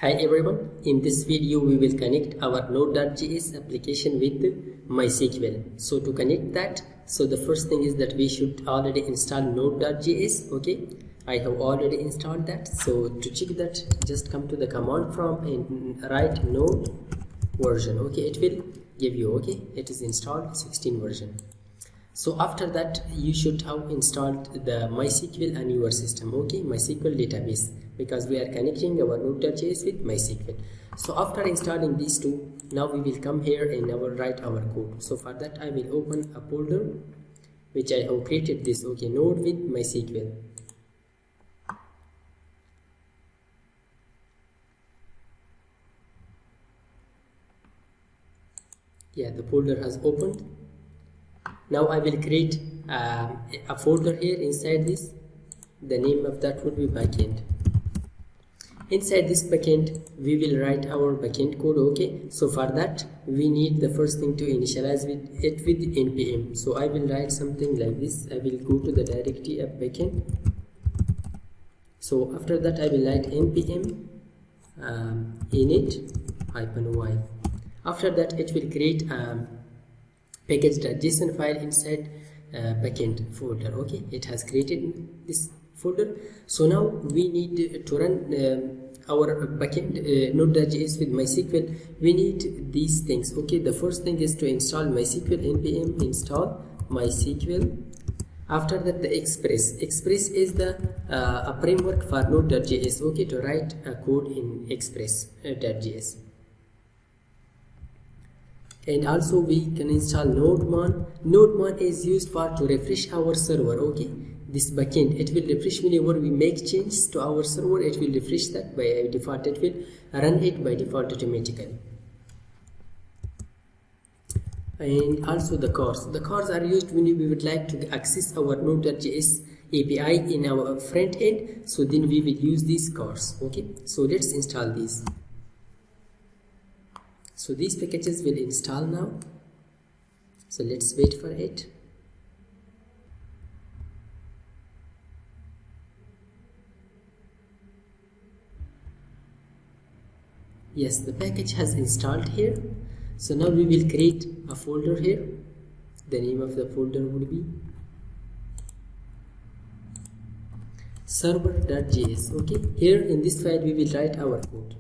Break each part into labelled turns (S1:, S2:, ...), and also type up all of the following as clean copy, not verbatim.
S1: Hi everyone, in this video we will connect our Node.js application with MySQL. So to connect that, the first thing is that we should already install Node.js. Okay, I have already installed that. So to check that, just come to the command prompt and write node version. Okay, it will give you, okay, it is installed 16 version. So after that you should have installed the MySQL on your system. Okay, MySQL database, because we are connecting our Node.js with MySQL. So after installing these two, now we will come here and I will write our code. So for that I will open a folder which I have created this, okay, node with MySQL. Yeah, the folder has opened. Now I will create a folder here inside this. The name of that would be backend. Inside this backend we will write our backend code. Okay, so for that we need the first thing to initialize it with npm. So I will write something like this. I will go to the directory of backend. So after that I will write npm init-y. After that it will create a package.json file inside backend folder. Okay, it has created this folder. So now we need to run our backend Node.js with MySQL. We need these things. Okay, the first thing is to install MySQL. Npm install MySQL. After that the Express is the a framework for Node.js. Okay, to write a code in Express.js. And also we can install NodeMon. NodeMon is used to refresh our server. Okay, this backend, it will refresh whenever we make changes to our server. It will refresh that by default. It will run it by default automatically. And also the cars are used when we would like to access our Node.js API in our front end. So then we will use these cars. Okay, so let's install these. So these packages will install now. So let's wait for it. Yes, the package has installed here. So now we will create a folder here. The name of the folder would be server.js. Okay, here in this file we will write our code.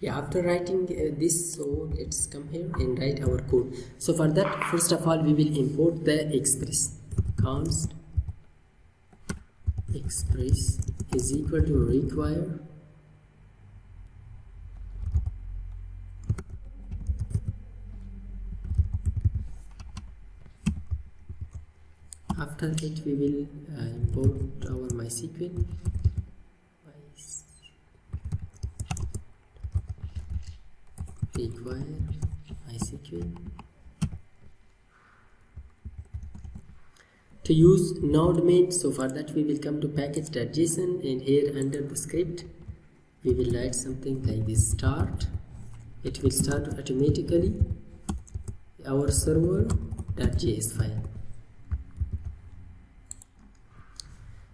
S1: Yeah, after writing this, so let's come here and write our code. So for that, first of all we will import the express. Const express is equal to require after it we will import our MySQL. Require MySQL. To use node main, so for that we will come to package.json, and here under the script we will write something like this: start. It will start automatically our server.js file.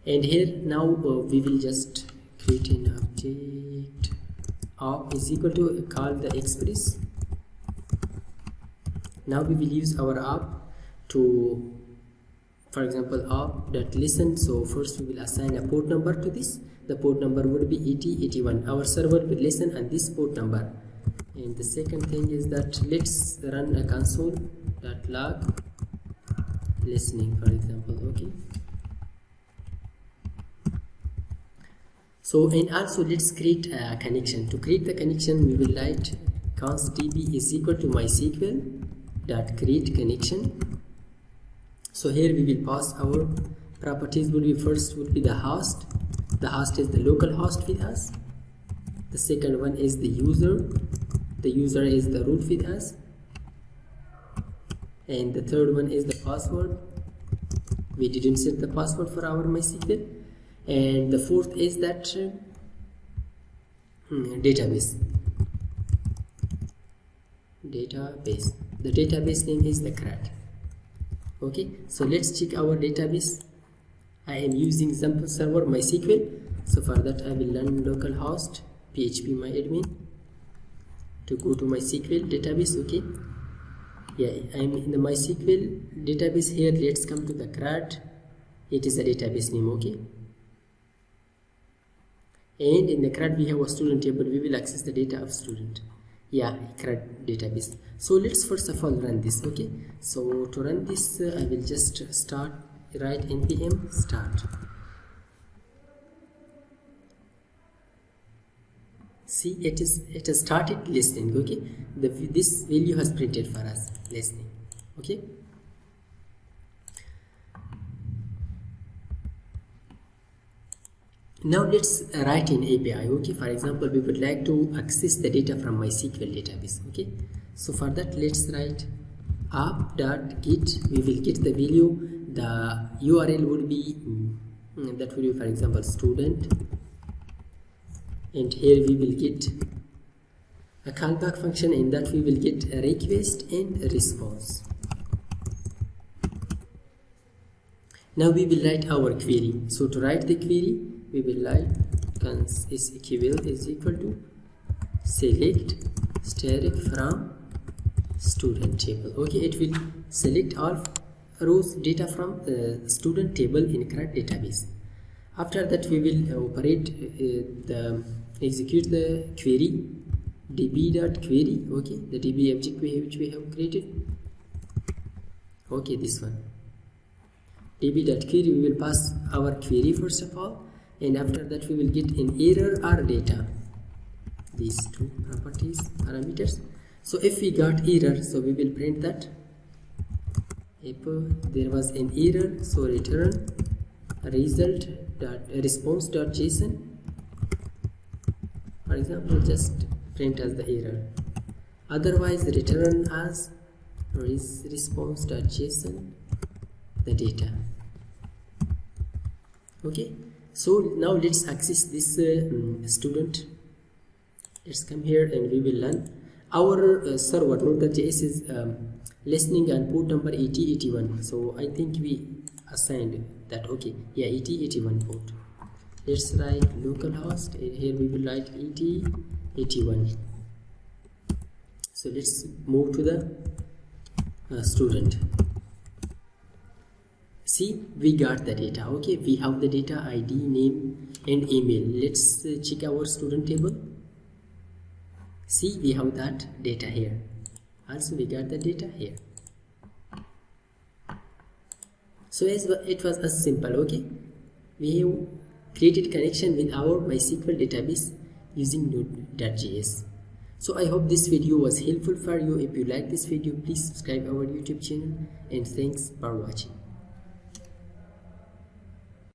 S1: And here now we will just create an object. Op is equal to call the express. Now we will use our op to, for example, op.listen. So first we will assign a port number to this. The port number would be 8081. Our server will listen on this port number. And the second thing is that let's run a console.log listening, for example. Okay, so and also let's create a connection. To create the connection we will write const db is equal to MySQL dot create connection. So here we will pass our properties. Would be first would be the host. The host is the local host with us. The second one is the user. The user is the root with us. And the third one is the password. We didn't set the password for our MySQL. And the fourth is that database. The database name is the CRAT. Okay, so let's check our database. I am using example server MySQL. So for that I will learn localhost php myadmin to go to MySQL database. Okay, yeah, I'm in the MySQL database here. Let's come to the CRUD. It is a database name. Okay, and in the CRUD we have a student table. We will access the data of student. Yeah, CRUD database. So let's first of all run this. Okay, so to run this I will just write npm start. See, it has started listening. Okay, this value has printed for us listening. Okay, now let's write an API. Okay, for example, we would like to access the data from MySQL database. Okay, so for that let's write app.get. We will get the value. The URL would be that will be, for example, student, and here we will get a callback function, and that we will get a request and a response. Now we will write our query. So to write the query, we will write MySQL is equal to select static from student table. Okay, it will select all rows data from the student table in CRUD database. After that we will execute the query db.query. Okay, the db object which we have created. Okay, this one db.query. We will pass our query first of all, and after that we will get an error or data, these two properties parameters. So if we got error, so we will print that if there was an error, so return response.json. For example, just print as the error, otherwise return as response.json the data. Okay, so now let's access this student. Let's come here and we will learn our server Node.js is listening on port number 8081. So I think we assigned that. Okay, yeah, 8081 port. Let's write localhost, and here we will write 8081. So let's move to the student. See, we got the data. Okay, we have the data, ID, name and email. Let's check our student table. See, we have that data here. Also we got the data here. So it was as simple. Okay, we have created connection with our MySQL database using Node.js. So I hope this video was helpful for you. If you like this video, please subscribe our YouTube channel, and thanks for watching.